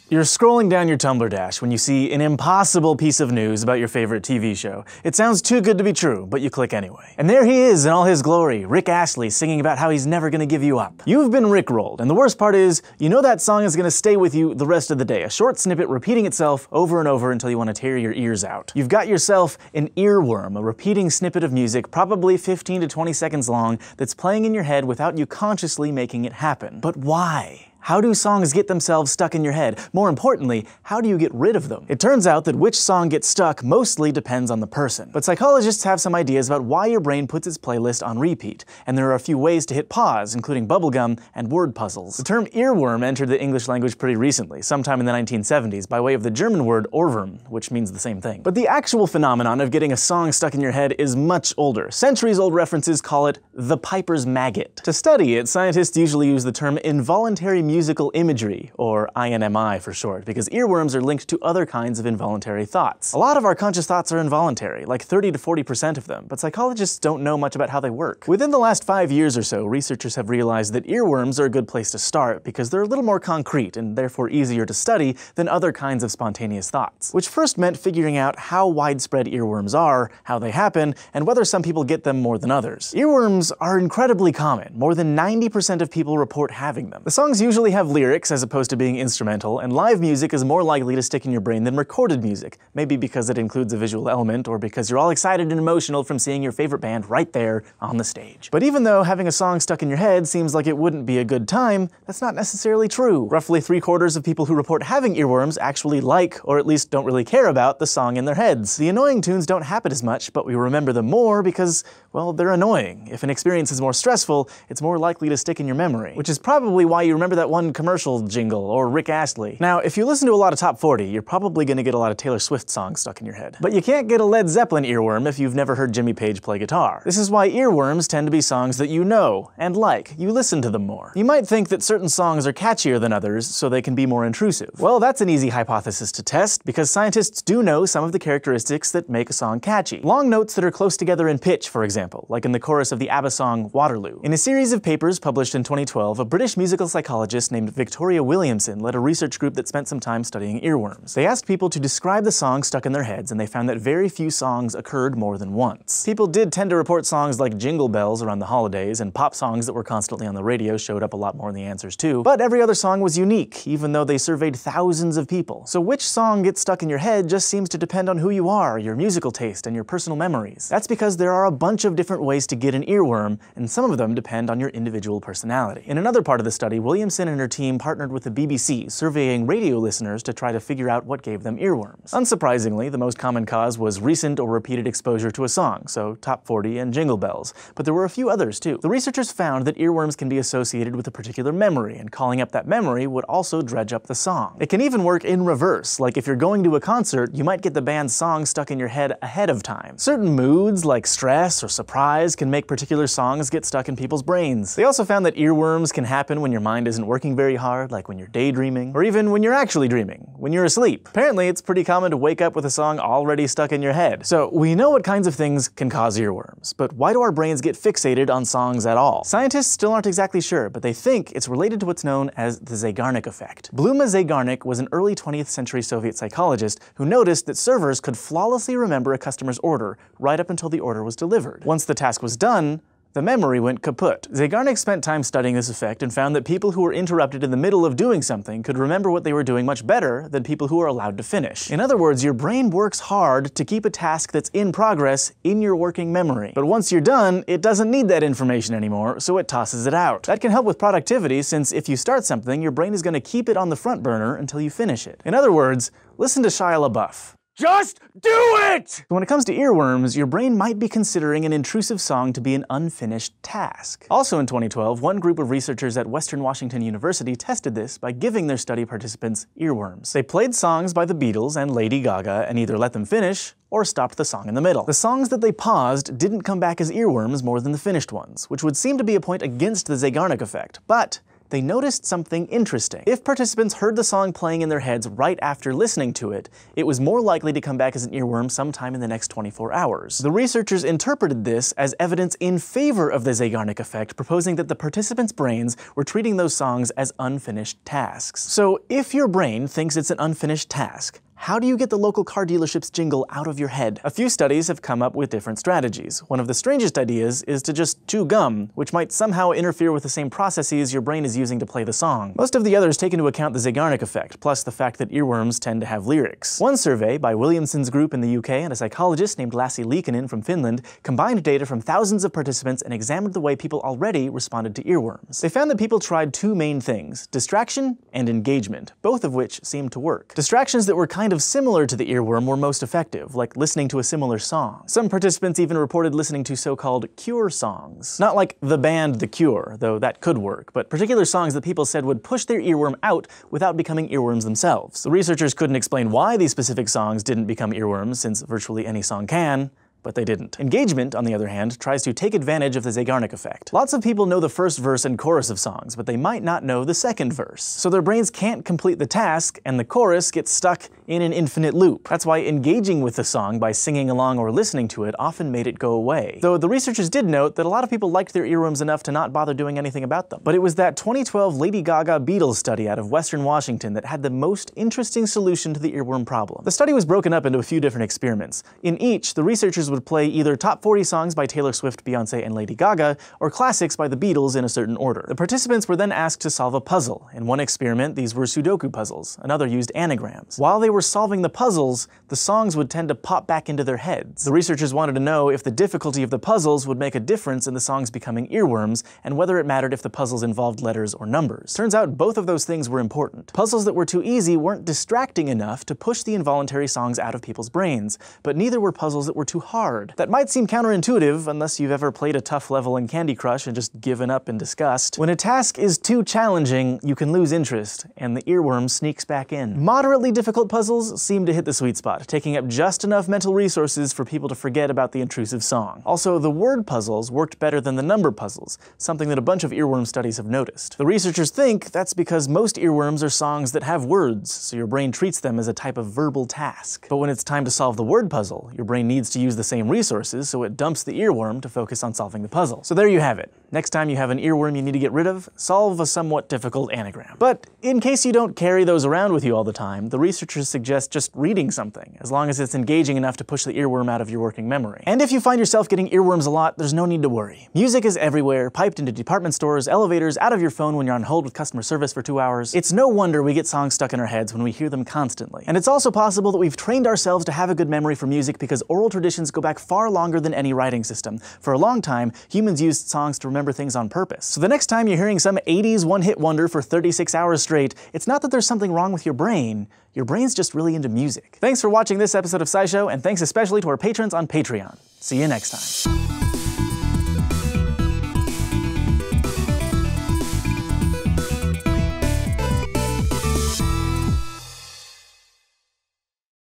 You're scrolling down your Tumblr dash when you see an impossible piece of news about your favorite TV show. It sounds too good to be true, but you click anyway. And there he is in all his glory, Rick Astley singing about how he's never gonna give you up. You've been Rickrolled, and the worst part is, you know that song is gonna stay with you the rest of the day, a short snippet repeating itself over and over until you want to tear your ears out. You've got yourself an earworm, a repeating snippet of music, probably 15 to 20 seconds long, that's playing in your head without you consciously making it happen. But why? How do songs get themselves stuck in your head? More importantly, how do you get rid of them? It turns out that which song gets stuck mostly depends on the person. But psychologists have some ideas about why your brain puts its playlist on repeat, and there are a few ways to hit pause, including bubblegum and word puzzles. The term earworm entered the English language pretty recently, sometime in the 1970s, by way of the German word Ohrwurm, which means the same thing. But the actual phenomenon of getting a song stuck in your head is much older. Centuries-old references call it the Piper's maggot. To study it, scientists usually use the term involuntary musical imagery, or INMI for short, because earworms are linked to other kinds of involuntary thoughts. A lot of our conscious thoughts are involuntary, like 30 to 40% of them, but psychologists don't know much about how they work. Within the last 5 years or so, researchers have realized that earworms are a good place to start because they're a little more concrete and therefore easier to study than other kinds of spontaneous thoughts. Which first meant figuring out how widespread earworms are, how they happen, and whether some people get them more than others. Earworms are incredibly common. More than 90% of people report having them. The songs usually have lyrics as opposed to being instrumental, and live music is more likely to stick in your brain than recorded music, maybe because it includes a visual element or because you're all excited and emotional from seeing your favorite band right there on the stage. But even though having a song stuck in your head seems like it wouldn't be a good time, that's not necessarily true. Roughly 3/4 of people who report having earworms actually like, or at least don't really care about, the song in their heads. The annoying tunes don't happen as much, but we remember them more because, well, they're annoying. If an experience is more stressful, it's more likely to stick in your memory, which is probably why you remember that one commercial jingle or Rick Astley. Now, if you listen to a lot of Top 40, you're probably gonna get a lot of Taylor Swift songs stuck in your head. But you can't get a Led Zeppelin earworm if you've never heard Jimmy Page play guitar. This is why earworms tend to be songs that you know and like. You listen to them more. You might think that certain songs are catchier than others, so they can be more intrusive. Well, that's an easy hypothesis to test, because scientists do know some of the characteristics that make a song catchy. Long notes that are close together in pitch, for example, like in the chorus of the ABBA song Waterloo. In a series of papers published in 2012, a British musical psychologist named Victoria Williamson led a research group that spent some time studying earworms. They asked people to describe the song stuck in their heads, and they found that very few songs occurred more than once. People did tend to report songs like Jingle Bells around the holidays, and pop songs that were constantly on the radio showed up a lot more in the answers too, but every other song was unique, even though they surveyed thousands of people. So which song gets stuck in your head just seems to depend on who you are, your musical taste, and your personal memories. That's because there are a bunch of different ways to get an earworm, and some of them depend on your individual personality. In another part of the study, Williamson and her team partnered with the BBC, surveying radio listeners to try to figure out what gave them earworms. Unsurprisingly, the most common cause was recent or repeated exposure to a song, so Top 40 and Jingle Bells, but there were a few others too. The researchers found that earworms can be associated with a particular memory, and calling up that memory would also dredge up the song. It can even work in reverse, like if you're going to a concert, you might get the band's song stuck in your head ahead of time. Certain moods, like stress or surprise, can make particular songs get stuck in people's brains. They also found that earworms can happen when your mind isn't working very hard, like when you're daydreaming, or even when you're actually dreaming, when you're asleep. Apparently, it's pretty common to wake up with a song already stuck in your head. So we know what kinds of things can cause earworms, but why do our brains get fixated on songs at all? Scientists still aren't exactly sure, but they think it's related to what's known as the Zeigarnik Effect. Bluma Zeigarnik was an early 20th century Soviet psychologist who noticed that servers could flawlessly remember a customer's order right up until the order was delivered. Once the task was done, the memory went kaput. Zeigarnik spent time studying this effect and found that people who were interrupted in the middle of doing something could remember what they were doing much better than people who were allowed to finish. In other words, your brain works hard to keep a task that's in progress in your working memory. But once you're done, it doesn't need that information anymore, so it tosses it out. That can help with productivity, since if you start something, your brain is going to keep it on the front burner until you finish it. In other words, listen to Shia LaBeouf. Just do it! When it comes to earworms, your brain might be considering an intrusive song to be an unfinished task. Also in 2012, one group of researchers at Western Washington University tested this by giving their study participants earworms. They played songs by the Beatles and Lady Gaga and either let them finish or stopped the song in the middle. The songs that they paused didn't come back as earworms more than the finished ones, which would seem to be a point against the Zeigarnik effect. But they noticed something interesting. If participants heard the song playing in their heads right after listening to it, it was more likely to come back as an earworm sometime in the next 24 hours. The researchers interpreted this as evidence in favor of the Zeigarnik Effect, proposing that the participants' brains were treating those songs as unfinished tasks. So if your brain thinks it's an unfinished task, how do you get the local car dealership's jingle out of your head? A few studies have come up with different strategies. One of the strangest ideas is to just chew gum, which might somehow interfere with the same processes your brain is using to play the song. Most of the others take into account the Zeigarnik Effect, plus the fact that earworms tend to have lyrics. One survey by Williamson's group in the UK and a psychologist named Lassi Liikanen from Finland combined data from thousands of participants and examined the way people already responded to earworms. They found that people tried two main things: distraction and engagement, both of which seemed to work. Distractions that were kind of similar to the earworm were most effective, like listening to a similar song. Some participants even reported listening to so-called Cure songs. Not like the band The Cure, though that could work, but particular songs that people said would push their earworm out without becoming earworms themselves. The researchers couldn't explain why these specific songs didn't become earworms, since virtually any song can, but they didn't. Engagement, on the other hand, tries to take advantage of the Zeigarnik Effect. Lots of people know the first verse and chorus of songs, but they might not know the second verse. So their brains can't complete the task, and the chorus gets stuck in an infinite loop. That's why engaging with the song by singing along or listening to it often made it go away. Though the researchers did note that a lot of people liked their earworms enough to not bother doing anything about them. But it was that 2012 Lady Gaga Beatles study out of Western Washington that had the most interesting solution to the earworm problem. The study was broken up into a few different experiments. In each, the researchers would play either top 40 songs by Taylor Swift, Beyoncé, and Lady Gaga, or classics by the Beatles in a certain order. The participants were then asked to solve a puzzle. In one experiment, these were Sudoku puzzles. Another used anagrams. While they were solving the puzzles, the songs would tend to pop back into their heads. The researchers wanted to know if the difficulty of the puzzles would make a difference in the songs becoming earworms, and whether it mattered if the puzzles involved letters or numbers. Turns out both of those things were important. Puzzles that were too easy weren't distracting enough to push the involuntary songs out of people's brains, but neither were puzzles that were too hard. That might seem counterintuitive unless you've ever played a tough level in Candy Crush and just given up in disgust. When a task is too challenging, you can lose interest, and the earworm sneaks back in. Moderately difficult puzzles seem to hit the sweet spot, taking up just enough mental resources for people to forget about the intrusive song. Also, the word puzzles worked better than the number puzzles, something that a bunch of earworm studies have noticed. The researchers think that's because most earworms are songs that have words, so your brain treats them as a type of verbal task. But when it's time to solve the word puzzle, your brain needs to use the same resources, so it dumps the earworm to focus on solving the puzzle. So there you have it. Next time you have an earworm you need to get rid of, solve a somewhat difficult anagram. But in case you don't carry those around with you all the time, the researchers suggest just reading something, as long as it's engaging enough to push the earworm out of your working memory. And if you find yourself getting earworms a lot, there's no need to worry. Music is everywhere, piped into department stores, elevators, out of your phone when you're on hold with customer service for 2 hours. It's no wonder we get songs stuck in our heads when we hear them constantly. And it's also possible that we've trained ourselves to have a good memory for music because oral traditions go back far longer than any writing system. For a long time, humans used songs to remember things on purpose. So the next time you're hearing some 80s one-hit wonder for 36 hours straight, it's not that there's something wrong with your brain's just really into music. Thanks for watching this episode of SciShow, and thanks especially to our patrons on Patreon. See you next time.